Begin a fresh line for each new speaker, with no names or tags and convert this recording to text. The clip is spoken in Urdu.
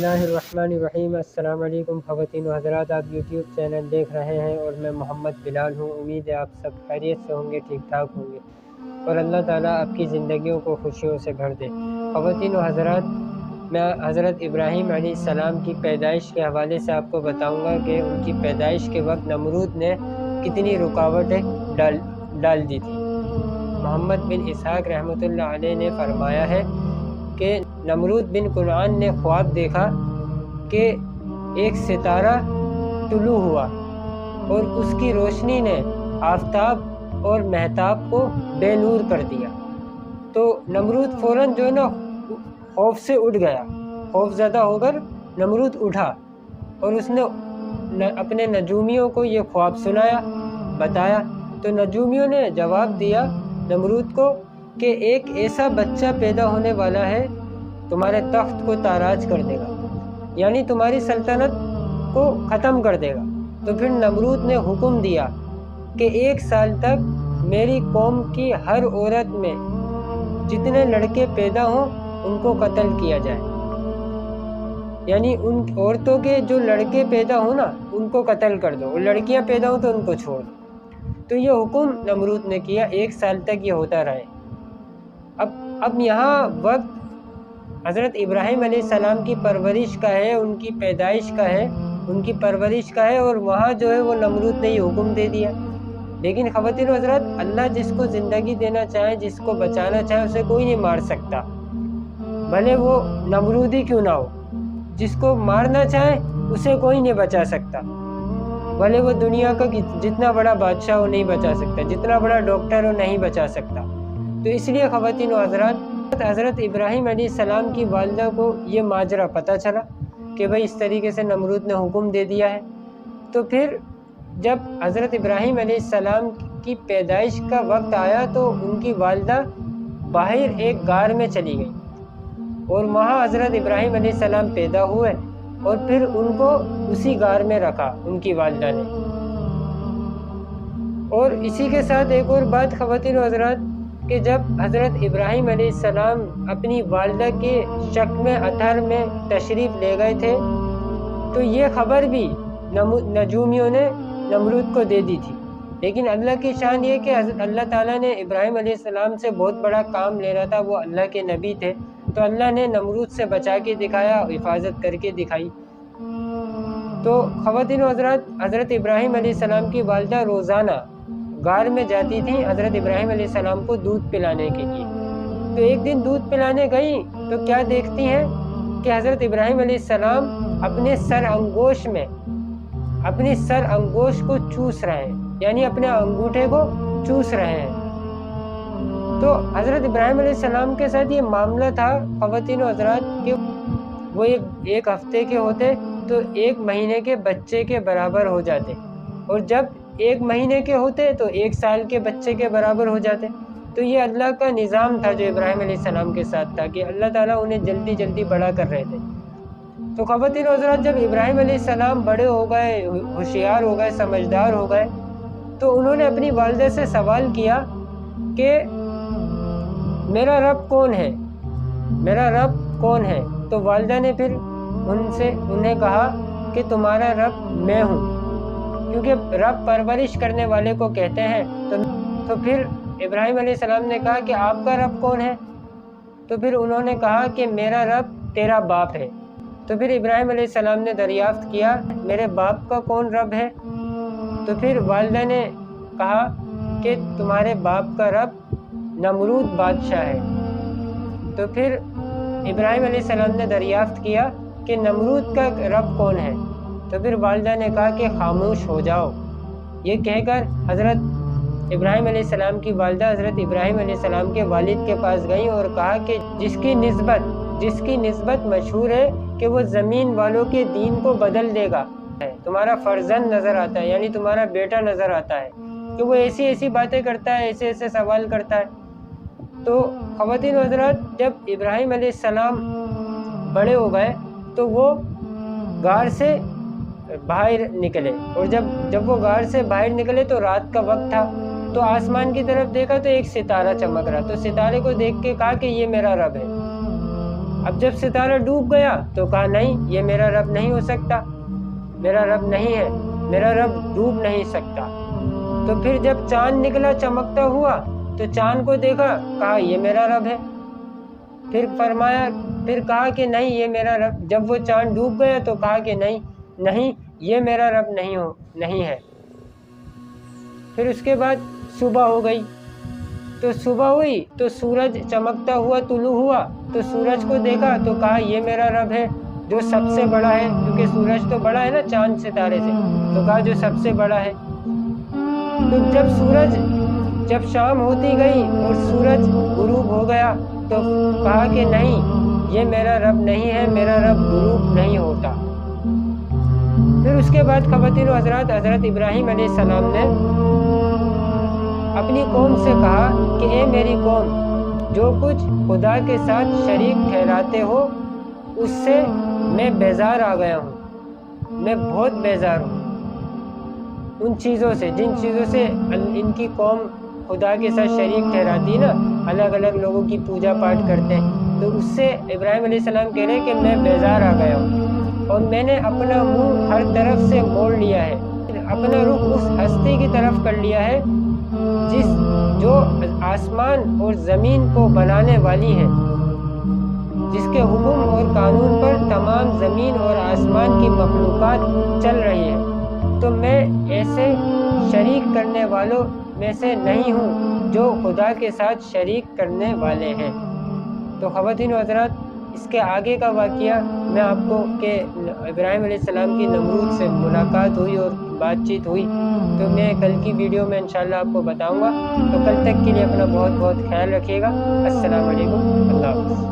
اللہ الرحمن الرحیم۔ السلام علیکم خواتین و حضرات، آپ یوٹیوب چینل دیکھ رہے ہیں اور میں محمد بلال ہوں۔ امید ہے آپ سب خیریت سے ہوں گے، ٹھیک ٹھاک ہوں گے اور اللہ تعالیٰ آپ کی زندگیوں کو خوشیوں سے بھر دے۔ خواتین و حضرات، میں حضرت ابراہیم علیہ السلام کی پیدائش کے حوالے سے آپ کو بتاؤں گا کہ ان کی پیدائش کے وقت نمرود نے کتنی رکاوٹیں ڈال دی تھی۔ محمد بن اسحاق رحمۃ اللہ علیہ نے فرمایا ہے کہ نمرود بن کنعان نے خواب دیکھا کہ ایک ستارہ طلوع ہوا اور اس کی روشنی نے آفتاب اور مہتاب کو بے نور کر دیا۔ تو نمرود فوراً جو ہے نا خوف سے اٹھ گیا، خوف زدہ ہو کر نمرود اٹھا اور اس نے اپنے نجومیوں کو یہ خواب سنایا، بتایا۔ تو نجومیوں نے جواب دیا نمرود کو کہ ایک ایسا بچہ پیدا ہونے والا ہے تمہارے تخت کو تاراج کر دے گا، یعنی تمہاری سلطنت کو ختم کر دے گا۔ تو پھر نمرود نے حکم دیا کہ 1 سال تک میری قوم کی ہر عورت میں جتنے لڑکے پیدا ہوں ان کو قتل کیا جائے، یعنی ان عورتوں کے جو لڑکے پیدا ہوں نا ان کو قتل کر دو، اور لڑکیاں پیدا ہوں تو ان کو چھوڑ دو۔ تو یہ حکم نمرود نے کیا، 1 سال تک یہ ہوتا رہے۔ اب یہاں وقت حضرت ابراہیم علیہ السلام کی پرورش کا ہے، ان کی پیدائش کا ہے، ان کی پرورش کا ہے، اور وہاں جو ہے وہ نمرود نے یہ حکم دے دیا۔ لیکن خواتین و حضرات، اللہ جس کو زندگی دینا چاہے، جس کو بچانا چاہے، اسے کوئی نہیں مار سکتا، بھلے وہ نمرود ہی کیوں نہ ہو۔ جس کو مارنا چاہے اسے کوئی نہیں بچا سکتا، بھلے وہ دنیا کا جتنا بڑا بادشاہ ہو نہیں بچا سکتا، جتنا بڑا ڈاکٹر ہو نہیں بچا سکتا۔ تو اس لیے خواتین و حضرات، حضرت ابراہیم علیہ السلام کی والدہ کو یہ ماجرا پتہ چلا کہ بھئی اس طریقے سے نمرود نے حکم دے دیا ہے۔ تو پھر جب حضرت ابراہیم علیہ السلام کی پیدائش کا وقت آیا تو ان کی والدہ باہر ایک غار میں چلی گئی اور وہاں حضرت ابراہیم علیہ السلام پیدا ہوئے، اور پھر ان کو اسی غار میں رکھا ان کی والدہ نے۔ اور اسی کے ساتھ ایک اور بات خواتین و حضرات، کہ جب حضرت ابراہیم علیہ السلام اپنی والدہ کے شکم اطہر میں تشریف لے گئے تھے تو یہ خبر بھی نجومیوں نے نمرود کو دے دی تھی۔ لیکن اللہ کی شان یہ کہ اللہ تعالیٰ نے ابراہیم علیہ السلام سے بہت بڑا کام لینا تھا، وہ اللہ کے نبی تھے، تو اللہ نے نمرود سے بچا کے دکھایا، حفاظت کر کے دکھائی۔ تو خواتین و حضرات، حضرت ابراہیم علیہ السلام کی والدہ روزانہ غار میں جاتی تھیں حضرت ابراہیم علیہ السلام کو دودھ پلانے کے لیے۔ تو ایک دن دودھ پلانے گئیں تو کیا دیکھتی ہیں کہ حضرت ابراہیم علیہ السلام اپنے سر انگوش کو چوس رہے ہیں، یعنی اپنے انگوٹھے کو چوس رہے ہیں۔ تو حضرت ابراہیم علیہ السلام کے ساتھ یہ معاملہ تھا خواتین و حضرات کہ وہ ایک ہفتے کے ہوتے تو 1 مہینے کے بچے کے برابر ہو جاتے، اور جب 1 مہینے کے ہوتے تو 1 سال کے بچے کے برابر ہو جاتے۔ تو یہ اللہ کا نظام تھا جو ابراہیم علیہ السلام کے ساتھ تھا کہ اللہ تعالیٰ انہیں جلدی جلدی بڑا کر رہے تھے۔ تو خواتین و حضرات، جب ابراہیم علیہ السلام بڑے ہو گئے، ہوشیار ہو گئے، سمجھدار ہو گئے، تو انہوں نے اپنی والدہ سے سوال کیا کہ میرا رب کون ہے، میرا رب کون ہے؟ تو والدہ نے پھر انہیں کہا کہ تمہارا رب میں ہوں، کیونکہ رب پرورش کرنے والے کو کہتے ہیں۔ تو پھر ابراہیم علیہ السلام نے کہا کہ آپ کا رب کون ہے؟ تو پھر انہوں نے کہا کہ میرا رب تیرا باپ ہے۔ تو پھر ابراہیم علیہ السلام نے دریافت کیا میرے باپ کا کون رب ہے؟ تو پھر والدہ نے کہا کہ تمہارے باپ کا رب نمرود بادشاہ ہے۔ تو پھر ابراہیم علیہ السلام نے دریافت کیا کہ نمرود کا رب کون ہے؟ تو پھر والدہ نے کہا کہ خاموش ہو جاؤ۔ یہ کہہ کر حضرت ابراہیم علیہ السلام کی والدہ حضرت ابراہیم علیہ السلام کے والد کے پاس گئیں اور کہا کہ جس کی نسبت مشہور ہے کہ وہ زمین والوں کے دین کو بدل دے گا، تمہارا فرزند نظر آتا ہے، یعنی تمہارا بیٹا نظر آتا ہے کہ وہ ایسی ایسی باتیں کرتا ہے، ایسے ایسے سوال کرتا ہے۔ تو خواتین و حضرات، جب ابراہیم علیہ السلام بڑے ہو گئے تو وہ غار سے باہر نکلے، اور جب وہ غار سے باہر نکلے تو رات کا وقت تھا، تو آسمان کی طرف دیکھا تو ایک ستارہ چمک رہا، تو ستارے کو دیکھ کے کہا کہ یہ میرا رب ہے۔ اب جب ستارہ ڈوب گیا تو کہا نہیں، یہ میرا رب نہیں ہو سکتا، میرا رب نہیں ہے، میرا رب ڈوب نہیں سکتا۔ تو پھر جب چاند نکلا چمکتا ہوا تو چاند کو دیکھا، کہا یہ میرا رب ہے۔ پھر کہا کہ نہیں یہ میرا رب، جب وہ چاند ڈوب گیا تو کہا کہ نہیں یہ میرا رب نہیں ہے۔ پھر اس کے بعد صبح ہو گئی، تو صبح ہوئی تو سورج چمکتا ہوا طلوع ہوا، تو سورج کو دیکھا تو کہا یہ میرا رب ہے جو سب سے بڑا ہے، کیونکہ سورج تو بڑا ہے نا چاند ستارے سے، تو کہا جو سب سے بڑا ہے۔ تو جب شام ہوتی گئی اور سورج غروب ہو گیا تو کہا کہ نہیں یہ میرا رب نہیں ہے، میرا رب غروب نہیں ہوتا۔ پھر اس کے بعد خواتین و حضرات، حضرت ابراہیم علیہ السلام نے اپنی قوم سے کہا کہ اے میری قوم، جو کچھ خدا کے ساتھ شریک ٹھہراتے ہو اس سے میں بیزار آ گیا ہوں، میں بہت بیزار ہوں ان چیزوں سے جن چیزوں سے ان کی قوم خدا کے ساتھ شریک ٹھہراتی نا، الگ الگ لوگوں کی پوجا پاٹ کرتے ہیں، تو اس سے ابراہیم علیہ السلام کہہ رہے کہ میں بیزار آ گیا ہوں اور میں نے اپنا منہ ہر طرف سے موڑ لیا ہے، اپنا رخ اس ہستی کی طرف کر لیا ہے جو آسمان اور زمین کو بنانے والی ہے، جس کے حکم اور قانون پر تمام زمین اور آسمان کی مخلوقات چل رہی ہے۔ تو میں ایسے شریک کرنے والوں میں سے نہیں ہوں جو خدا کے ساتھ شریک کرنے والے ہیں۔ تو خواتین و حضرات، اس کے آگے کا واقعہ میں آپ کو کہ ابراہیم علیہ السلام کی نمرود سے ملاقات ہوئی اور بات چیت ہوئی، تو میں کل کی ویڈیو میں انشاءاللہ آپ کو بتاؤں گا۔ تو کل تک کے لیے اپنا بہت بہت خیال رکھیے گا۔ السلام علیکم، اللہ حافظ۔